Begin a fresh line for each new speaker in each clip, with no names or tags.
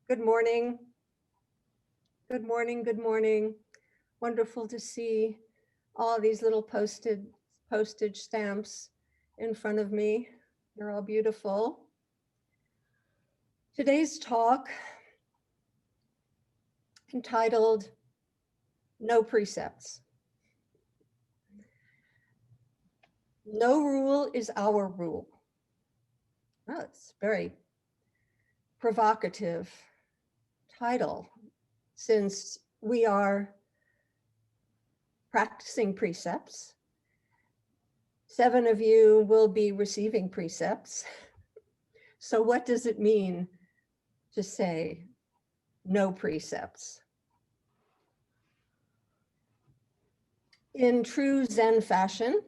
Good morning. Good morning. Good morning. Wonderful to see all these little postage stamps in front of me. They're all beautiful. Today's talk, entitled No Precepts. No rule is our rule. Oh, it's very provocative title, since we are practicing precepts. 7 of you will be receiving precepts. So what does it mean to say no precepts? In true Zen fashion,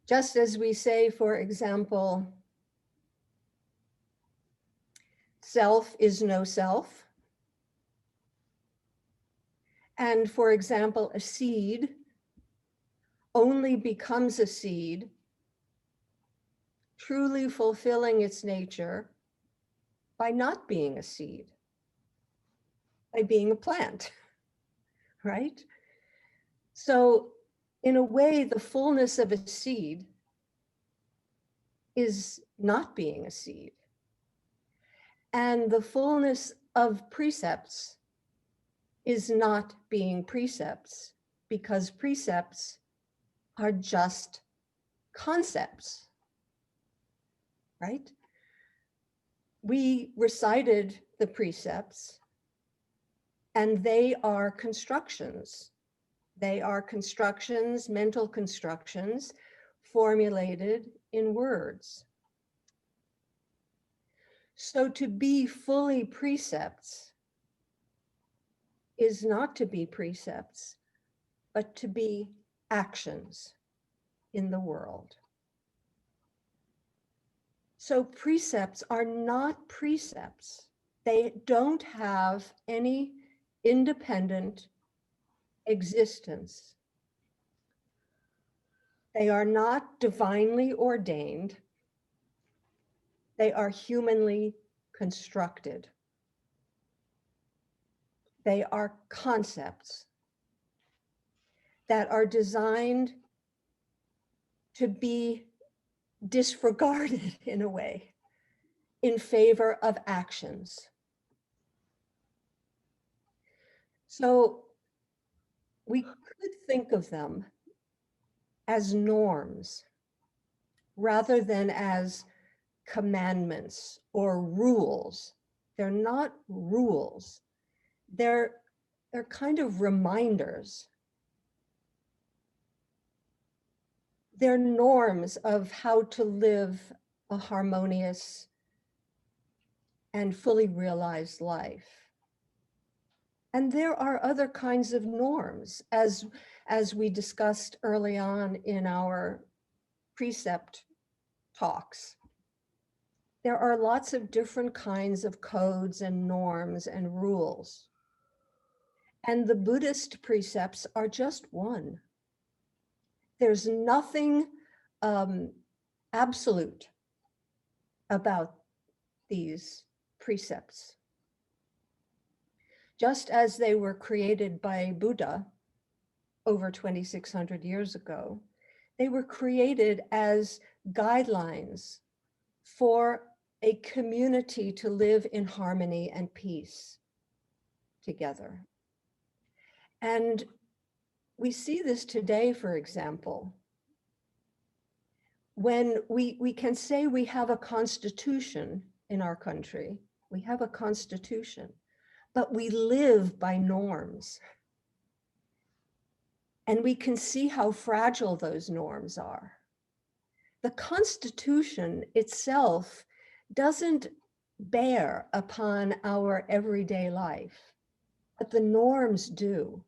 just as we say, for example, self is no self, and for example, a seed only becomes a seed, truly fulfilling its nature by not being a seed, by being a plant, right? So in a way, the fullness of a seed is not being a seed. And the fullness of precepts is not being precepts, because precepts are just concepts, right? We recited the precepts, and they are constructions. They are constructions, mental constructions, formulated in words. So to be fully precepts is not to be precepts, but to be actions in the world. So precepts are not precepts. They don't have any independent existence. They are not divinely ordained. They are humanly constructed. They are concepts that are designed to be disregarded in a way in favor of actions. So we could think of them as norms rather than as commandments or rules. They're not rules. They're kind of reminders. They're norms of how to live a harmonious and fully realized life. And there are other kinds of norms, as we discussed early on in our precept talks. There are lots of different kinds of codes and norms and rules. And the Buddhist precepts are just one. There's nothing absolute about these precepts. Just as they were created by Buddha over 2,600 years ago, they were created as guidelines for a community to live in harmony and peace together. And we see this today, for example, when we can say we have a constitution in our country, we have a constitution, but we live by norms. And we can see how fragile those norms are. The Constitution itself doesn't bear upon our everyday life, but the norms do.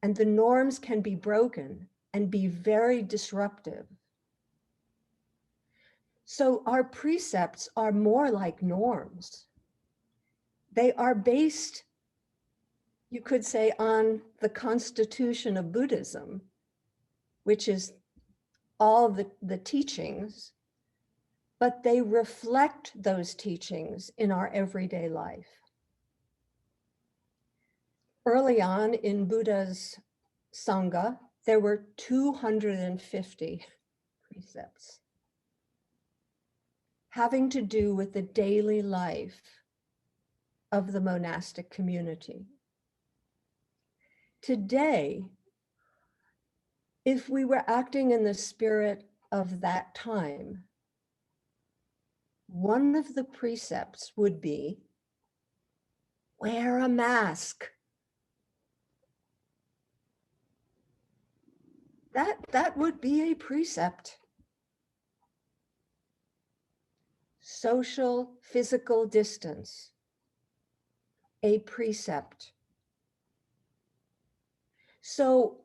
And the norms can be broken and be very disruptive. So our precepts are more like norms. They are based, you could say, on the constitution of Buddhism, which is all the teachings, but they reflect those teachings in our everyday life. Early on in Buddha's Sangha, there were 250 precepts having to do with the daily life of the monastic community. Today, if we were acting in the spirit of that time, one of the precepts would be wear a mask. That would be a precept. Social, physical distance, a precept. So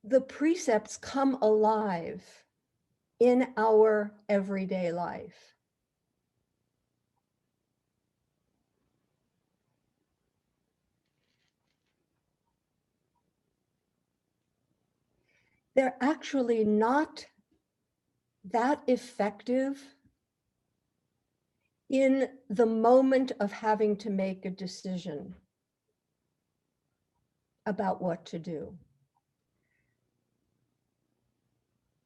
the precepts come alive in our everyday life. They're actually not that effective in the moment of having to make a decision about what to do.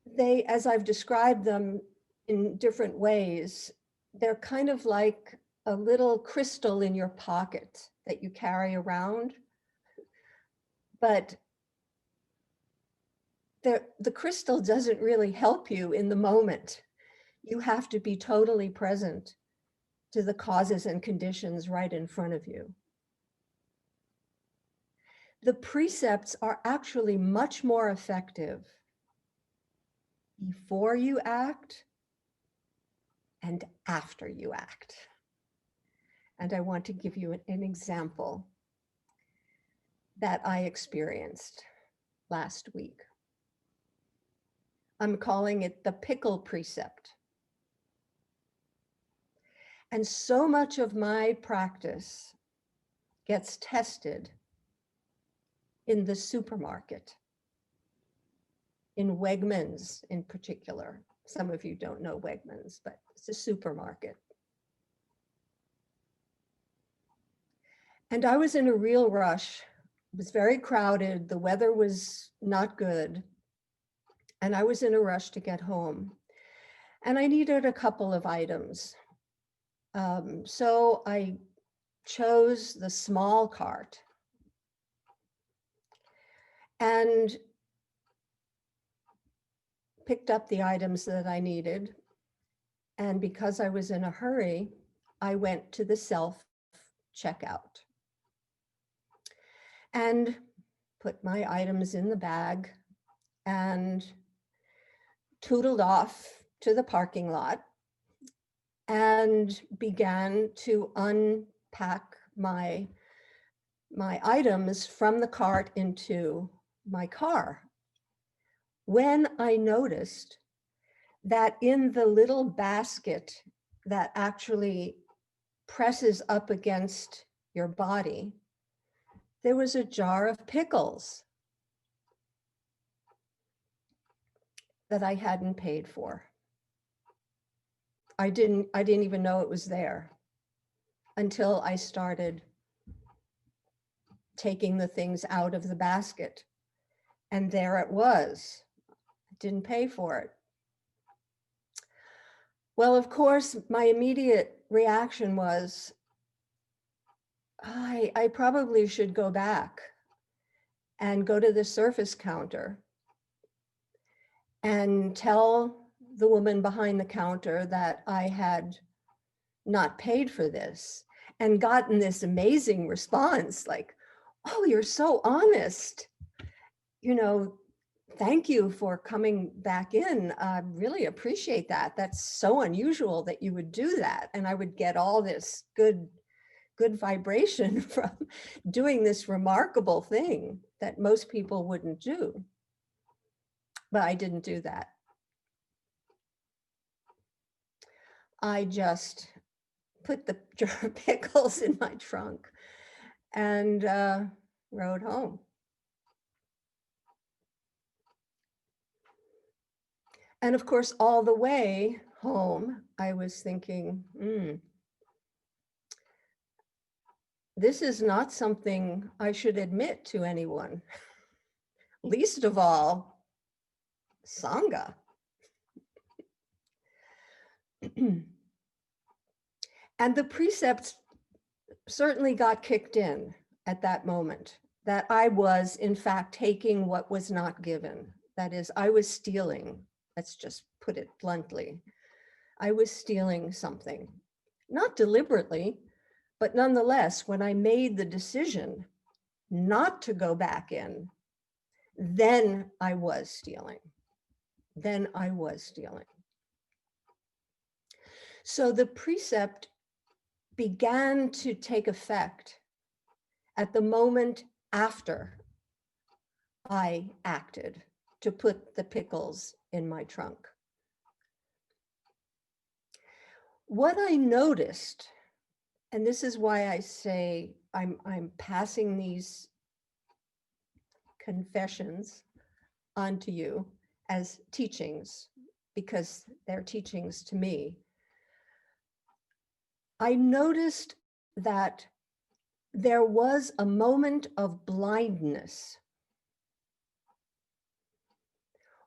They, as I've described them in different ways, they're kind of like a little crystal in your pocket that you carry around. But the crystal doesn't really help you in the moment. You have to be totally present to the causes and conditions right in front of you. The precepts are actually much more effective before you act and after you act. And I want to give you an example that I experienced last week. I'm calling it the pickle precept. And so much of my practice gets tested in the supermarket, in Wegmans in particular. Some of you don't know Wegmans, but it's a supermarket. And I was in a real rush. It was very crowded. The weather was not good. And I was in a rush to get home. And I needed a couple of items. So I chose the small cart. And picked up the items that I needed. And because I was in a hurry, I went to the self-checkout and put my items in the bag and tootled off to the parking lot and began to unpack my items from the cart into my car, when I noticed that in the little basket that actually presses up against your body, there was a jar of pickles that I hadn't paid for. I didn't even know it was there until I started taking the things out of the basket. And there it was. I didn't pay for it. Well, of course, my immediate reaction was, I probably should go back and go to the service counter and tell the woman behind the counter that I had not paid for this, and gotten this amazing response like, oh, you're so honest. You know, thank you for coming back in. I really appreciate that. That's so unusual that you would do that. And I would get all this good vibration from doing this remarkable thing that most people wouldn't do. But I didn't do that. I just put the jar of pickles in my trunk and rode home. And of course, all the way home, I was thinking, this is not something I should admit to anyone, least of all, Sangha. And the precepts certainly got kicked in at that moment, that I was, in fact, taking what was not given. That is, I was stealing. Let's just put it bluntly. I was stealing something, not deliberately, but nonetheless, when I made the decision not to go back in, then I was stealing. Then I was stealing. So the precept began to take effect at the moment after I acted to put the pickles in my trunk. What I noticed, and this is why I say I'm passing these confessions onto you as teachings, because they're teachings to me. I noticed that there was a moment of blindness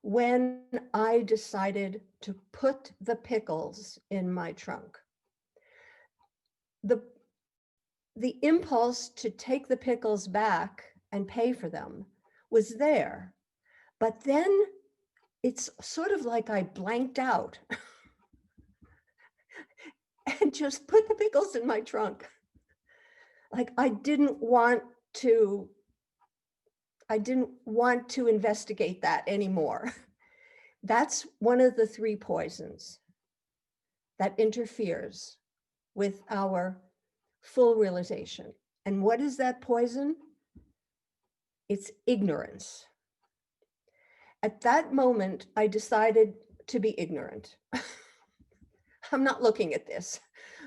when I decided to put the pickles in my trunk. The impulse to take the pickles back and pay for them was there, but then it's sort of like I blanked out and just put the pickles in my trunk. Like I didn't want to investigate that anymore. That's one of the 3 poisons that interferes with our full realization. And what is that poison? It's ignorance. At that moment, I decided to be ignorant. I'm not looking at this.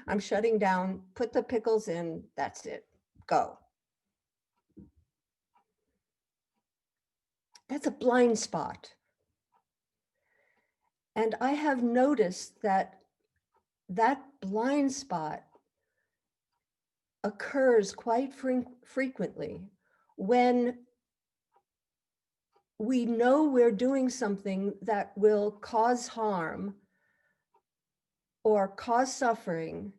I'm shutting down, put the pickles in, that's it, go. That's a blind spot. And I have noticed that that blind spot occurs quite frequently when we know we're doing something that will cause harm or cause suffering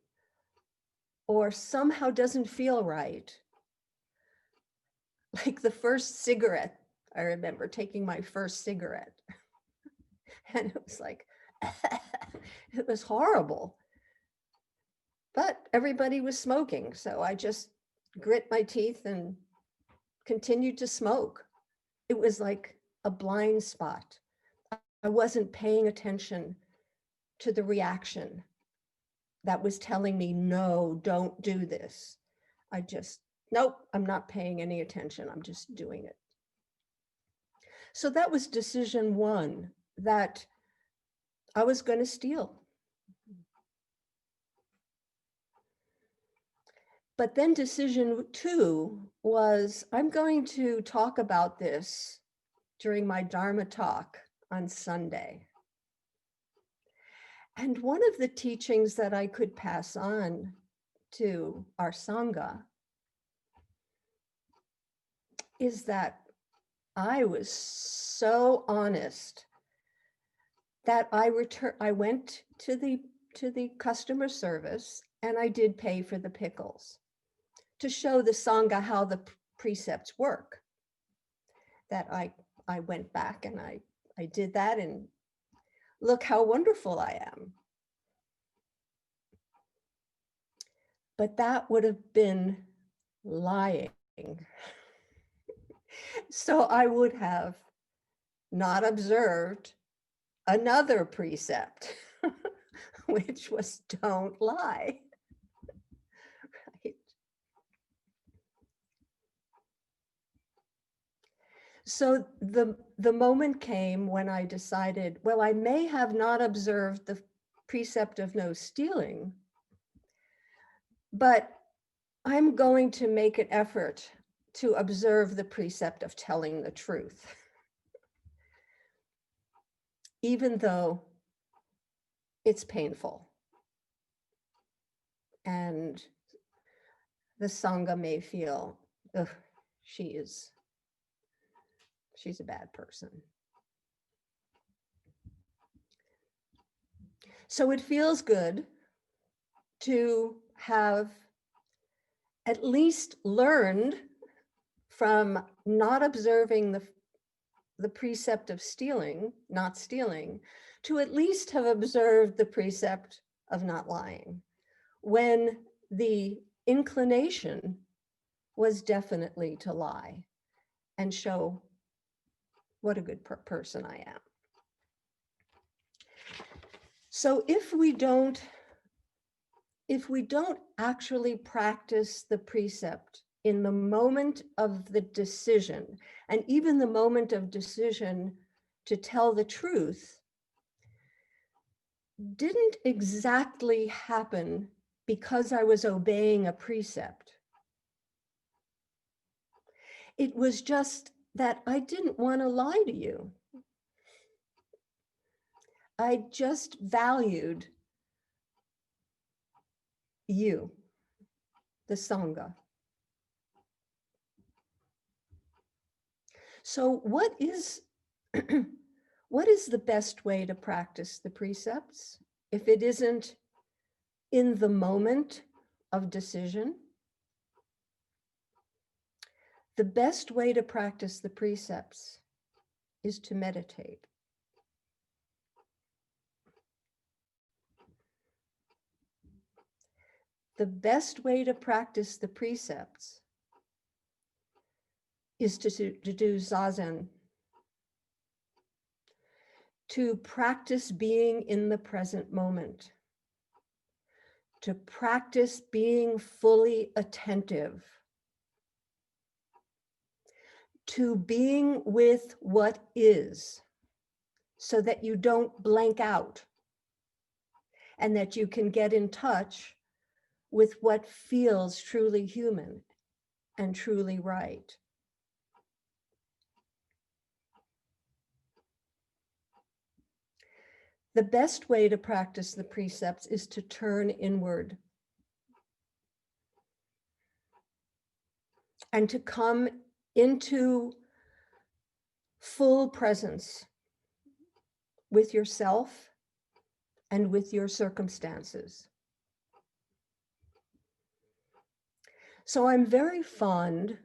or somehow doesn't feel right. Like the first cigarette, I remember taking my first cigarette and it was like, it was horrible. But everybody was smoking, so I just grit my teeth and continued to smoke. It was like a blind spot. I wasn't paying attention to the reaction that was telling me, no, don't do this. I just, nope, I'm not paying any attention. I'm just doing it. So that was decision 1, that I was going to steal. But then decision 2 was, I'm going to talk about this during my Dharma talk on Sunday. And one of the teachings that I could pass on to our Sangha is that I was so honest that I went to the customer service and I did pay for the pickles to show the Sangha how the precepts work. That I went back and I did that, and look how wonderful I am. But that would have been lying. So I would have not observed another precept, which was don't lie. Right? So the moment came when I decided, well, I may have not observed the precept of no stealing, but I'm going to make an effort to observe the precept of telling the truth. Even though it's painful. And the Sangha may feel, ugh, she's a bad person. So it feels good to have at least learned from not observing the precept of stealing, not stealing, to at least have observed the precept of not lying, when the inclination was definitely to lie and show what a good person I am. So if we don't actually practice the precept in the moment of the decision, and even the moment of decision to tell the truth, didn't exactly happen because I was obeying a precept. It was just that I didn't want to lie to you. I just valued you, the Sangha. So what is the best way to practice the precepts if it isn't in the moment of decision? The best way to practice the precepts is to meditate. The best way to practice the precepts is to do zazen, to practice being in the present moment, to practice being fully attentive, to being with what is, so that you don't blank out and that you can get in touch with what feels truly human and truly right. The best way to practice the precepts is to turn inward and to come into full presence with yourself and with your circumstances. So I'm very fond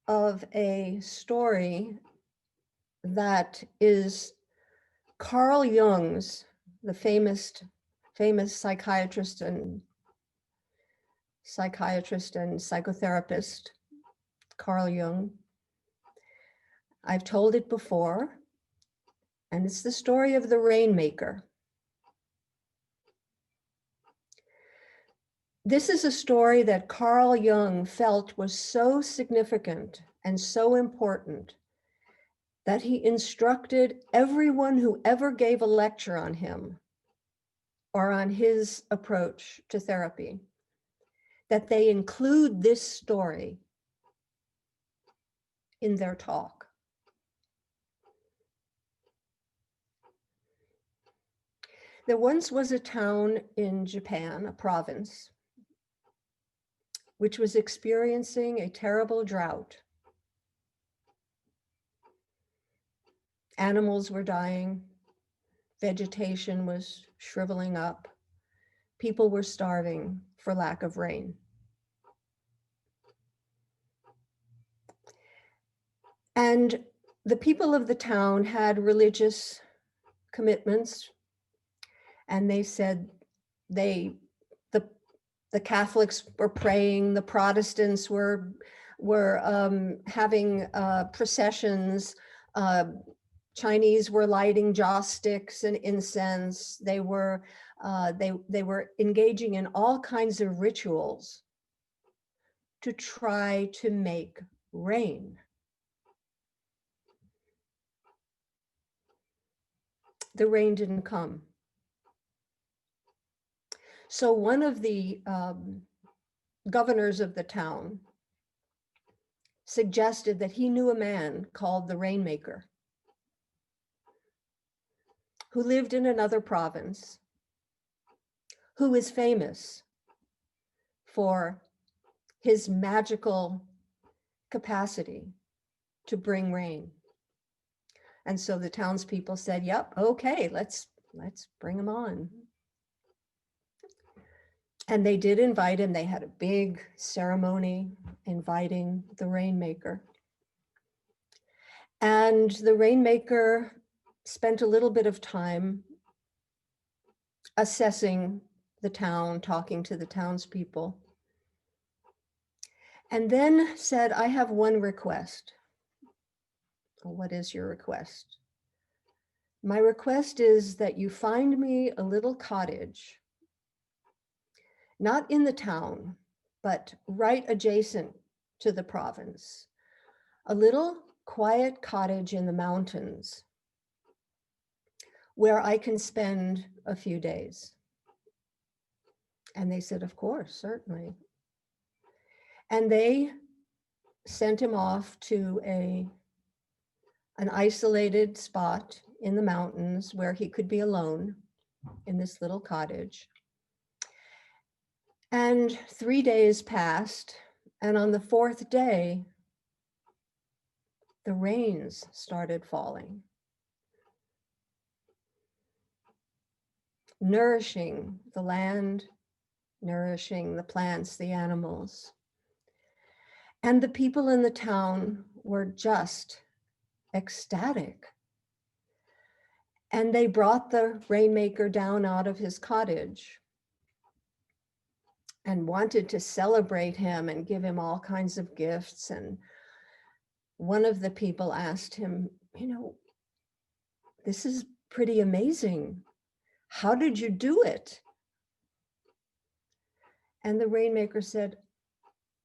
of a story that is Carl Jung's, the famous psychiatrist and psychotherapist, Carl Jung. I've told it before, and it's the story of the rainmaker. This is a story that Carl Jung felt was so significant and so important that he instructed everyone who ever gave a lecture on him or on his approach to therapy that they include this story in their talk. There once was a town in Japan, a province, which was experiencing a terrible drought. Animals were dying, vegetation was shriveling up, people were starving for lack of rain. And the people of the town had religious commitments, and they said the Catholics were praying, the Protestants were having processions, Chinese were lighting joss sticks and incense. They were engaging in all kinds of rituals to try to make rain. The rain didn't come. So one of the governors of the town suggested that he knew a man called the Rainmaker, who lived in another province, who is famous for his magical capacity to bring rain. And so the townspeople said, yep, okay, let's bring him on. And they did invite him. They had a big ceremony inviting the rainmaker. And the rainmaker spent a little bit of time assessing the town, talking to the townspeople, and then said, I have one request. What is your request? My request is that you find me a little cottage, not in the town, but right adjacent to the province, a little quiet cottage in the mountains where I can spend a few days. And they said, of course, certainly. And they sent him off to an isolated spot in the mountains where he could be alone in this little cottage. And 3 days passed, and on the 4th day, the rains started falling, nourishing the land, nourishing the plants, the animals. And the people in the town were just ecstatic. And they brought the rainmaker down out of his cottage and wanted to celebrate him and give him all kinds of gifts. And one of the people asked him, this is pretty amazing. How did you do it? And the rainmaker said,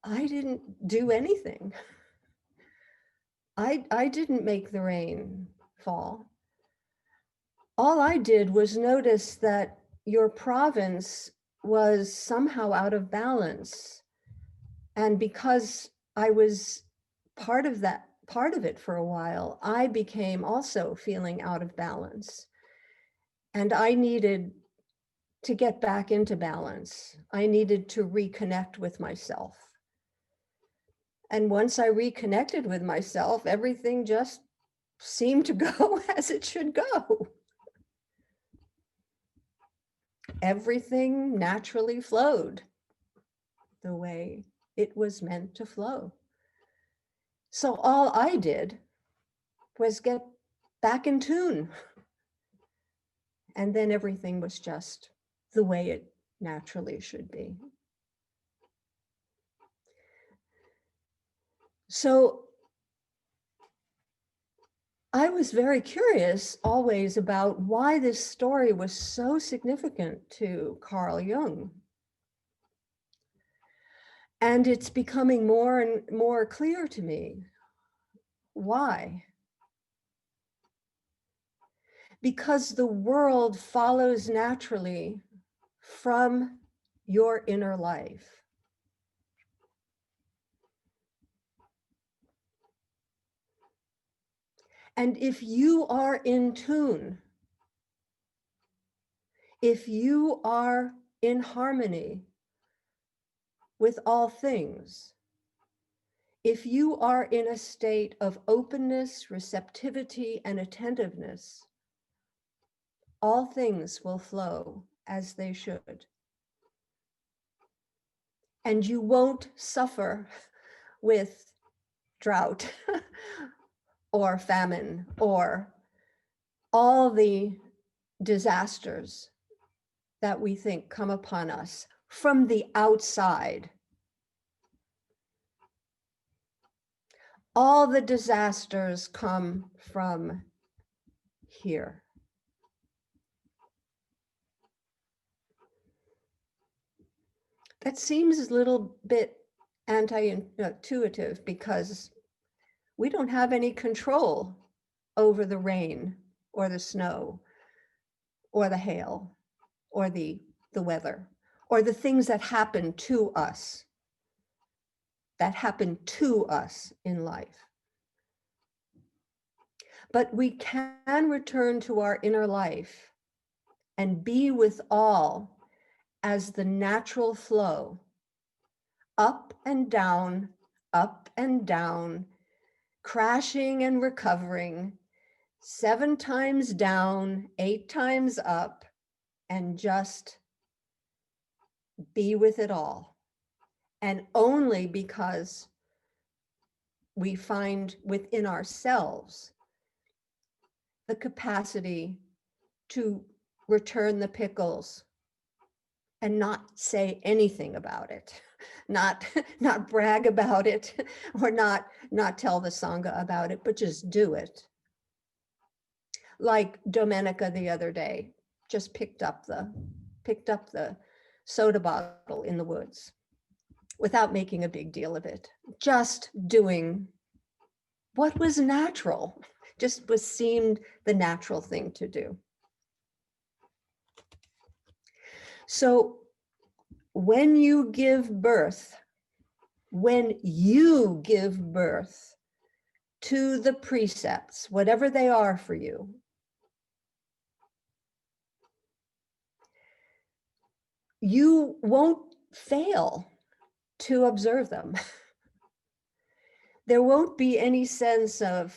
I didn't do anything. I didn't make the rain fall. All I did was notice that your province was somehow out of balance. And because I was part of it for a while, I became also feeling out of balance. And I needed to get back into balance. I needed to reconnect with myself. And once I reconnected with myself, everything just seemed to go as it should go. Everything naturally flowed the way it was meant to flow. So all I did was get back in tune. And then everything was just the way it naturally should be. So I was very curious always about why this story was so significant to Carl Jung. And it's becoming more and more clear to me. Why? Because the world follows naturally from your inner life. And if you are in tune, if you are in harmony with all things, if you are in a state of openness, receptivity, and attentiveness, all things will flow as they should. And you won't suffer with drought or famine or all the disasters that we think come upon us from the outside. All the disasters come from here. That seems a little bit anti-intuitive because we don't have any control over the rain or the snow or the hail or the weather or the things that happen to us in life. But we can return to our inner life and be with all as the natural flow, up and down, crashing and recovering, 7 times down, 8 times up, and just be with it all. And only because we find within ourselves the capacity to return the pickles and not say anything about it, not brag about it, or not tell the Sangha about it, but just do it. Like Domenica the other day, just picked up the soda bottle in the woods without making a big deal of it, just doing what was natural, just seemed the natural thing to do. So when you give birth to the precepts, whatever they are for you, you won't fail to observe them. There won't be any sense of,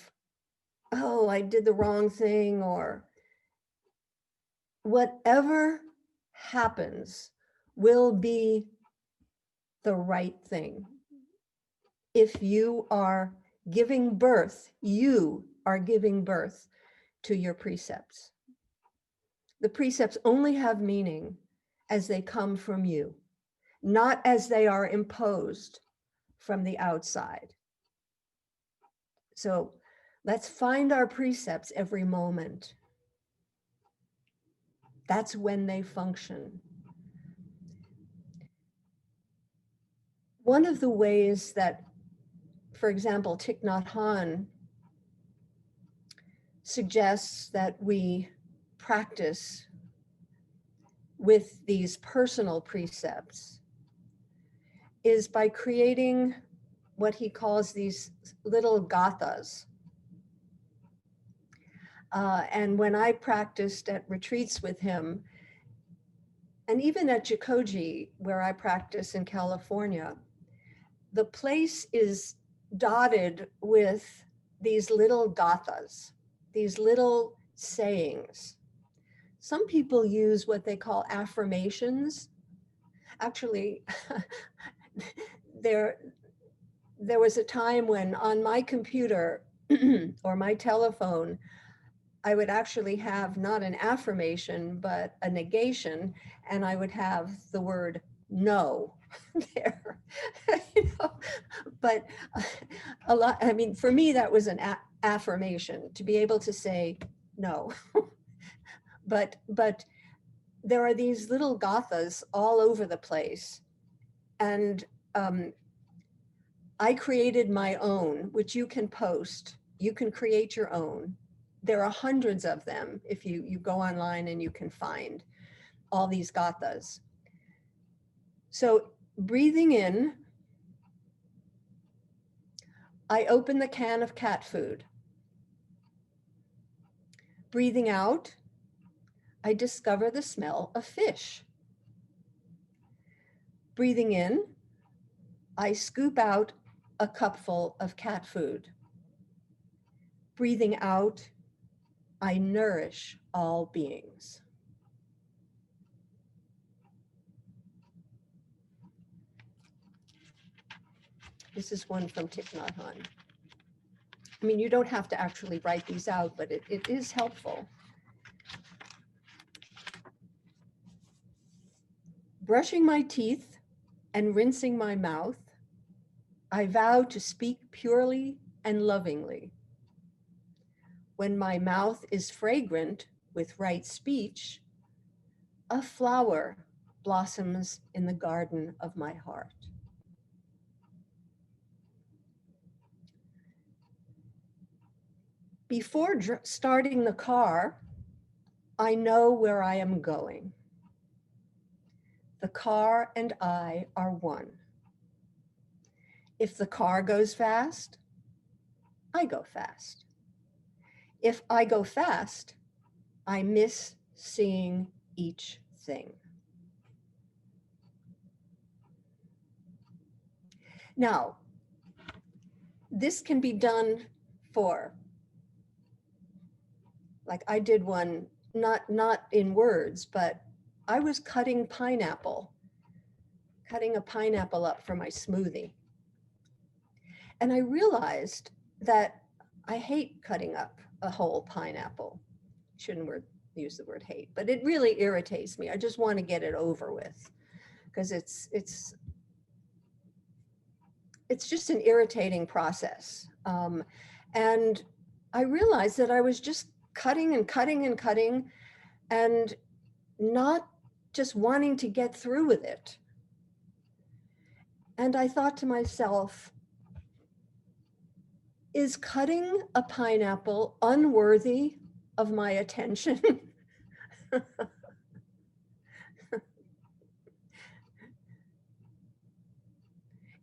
oh, I did the wrong thing, or whatever happens will be the right thing. If you are giving birth, you are giving birth to your precepts. The precepts only have meaning as they come from you, not as they are imposed from the outside. So let's find our precepts every moment. That's when they function. One of the ways that, for example, Thich Nhat Hanh suggests that we practice with these personal precepts is by creating what he calls these little gathas. And when I practiced at retreats with him, and even at Jikoji, where I practice in California, the place is dotted with these little gathas, these little sayings. Some people use what they call affirmations. Actually, there was a time when on my computer or my telephone, I would actually have not an affirmation, but a negation, and I would have the word no there. You know? But a lot, I mean, for me, that was an affirmation, to be able to say no. But there are these little gathas all over the place. And I created my own, which you can post. You can create your own. There are hundreds of them if you go online, and you can find all these gathas. So breathing in, I open the can of cat food. Breathing out, I discover the smell of fish. Breathing in, I scoop out a cupful of cat food. Breathing out, I nourish all beings. This is one from Thich Nhat Hanh. I mean, you don't have to actually write these out, but it is helpful. Brushing my teeth and rinsing my mouth, I vow to speak purely and lovingly. When my mouth is fragrant with right speech, a flower blossoms in the garden of my heart. Before starting the car, I know where I am going. The car and I are one. If the car goes fast, I go fast. If I go fast, I miss seeing each thing. Now, this can be done for, like I did one, not in words, but I was cutting a pineapple up for my smoothie. And I realized that I hate cutting up a whole pineapple. Shouldn't use the word hate, but it really irritates me. I just want to get it over with because it's just an irritating process. And I realized that I was just cutting and cutting and cutting and not just wanting to get through with it. And I thought to myself, is cutting a pineapple unworthy of my attention?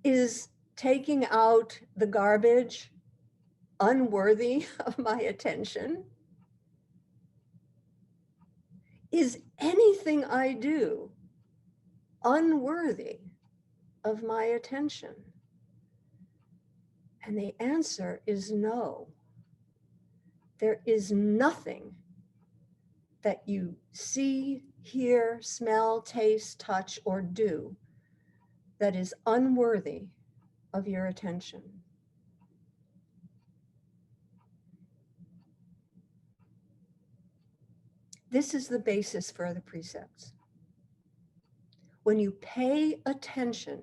Is taking out the garbage unworthy of my attention? Is anything I do unworthy of my attention? And the answer is no. There is nothing that you see, hear, smell, taste, touch, or do that is unworthy of your attention. This is the basis for the precepts. When you pay attention,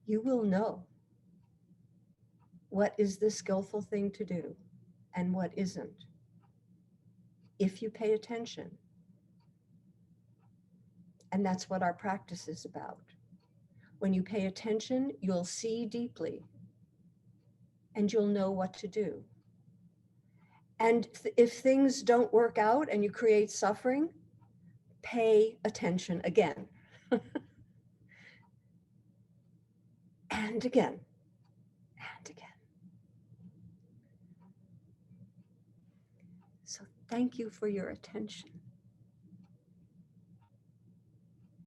you will know what is the skillful thing to do and what isn't. If you pay attention. And that's what our practice is about. When you pay attention, you'll see deeply and you'll know what to do. And if things don't work out and you create suffering, pay attention again. And again, and again. So thank you for your attention.